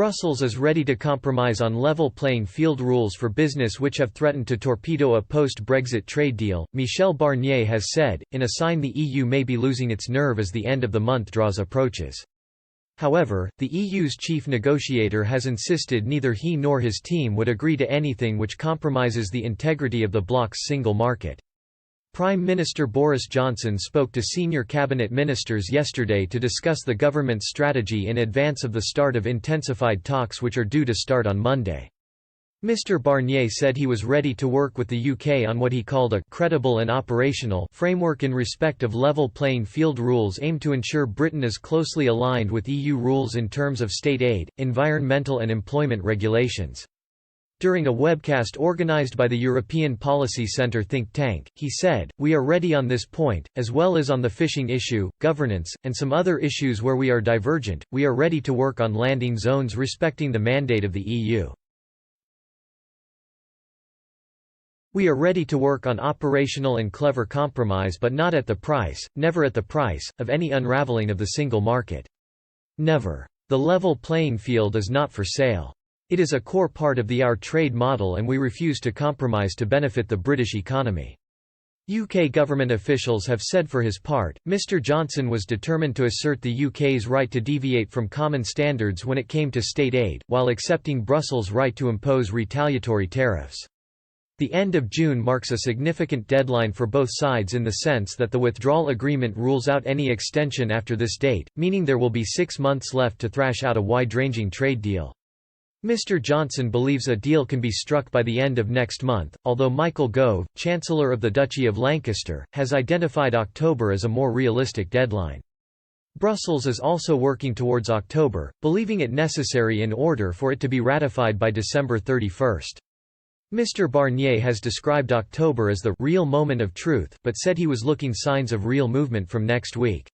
Brussels is ready to compromise on level playing field rules for business which have threatened to torpedo a post-Brexit trade deal, Michel Barnier has said, in a sign the EU may be losing its nerve as the end of the month draws approaches. However, the EU's chief negotiator has insisted neither he nor his team would agree to anything which compromises the integrity of the bloc's single market. Prime Minister Boris Johnson spoke to senior cabinet ministers yesterday to discuss the government's strategy in advance of the start of intensified talks which are due to start on Monday. Mr. Barnier said he was ready to work with the UK on what he called a «credible and operational» framework in respect of level playing field rules aimed to ensure Britain is closely aligned with EU rules in terms of state aid, environmental and employment regulations. During a webcast organised by the European Policy Centre think tank, he said, "We are ready on this point, as well as on the fishing issue, governance, and some other issues where we are divergent. We are ready to work on landing zones respecting the mandate of the EU. We are ready to work on operational and clever compromise but not at the price, never at the price, of any unravelling of the single market. Never. The level playing field is not for sale. It is a core part of our trade model and we refuse to compromise to benefit the British economy." UK government officials have said for his part, Mr Johnson was determined to assert the UK's right to deviate from common standards when it came to state aid, while accepting Brussels' right to impose retaliatory tariffs. The end of June marks a significant deadline for both sides in the sense that the withdrawal agreement rules out any extension after this date, meaning there will be 6 months left to thrash out a wide-ranging trade deal. Mr Johnson believes a deal can be struck by the end of next month, although Michael Gove, Chancellor of the Duchy of Lancaster, has identified October as a more realistic deadline. Brussels is also working towards October, believing it necessary in order for it to be ratified by December 31. Mr Barnier has described October as the «real moment of truth», but said he was looking signs of real movement from next week.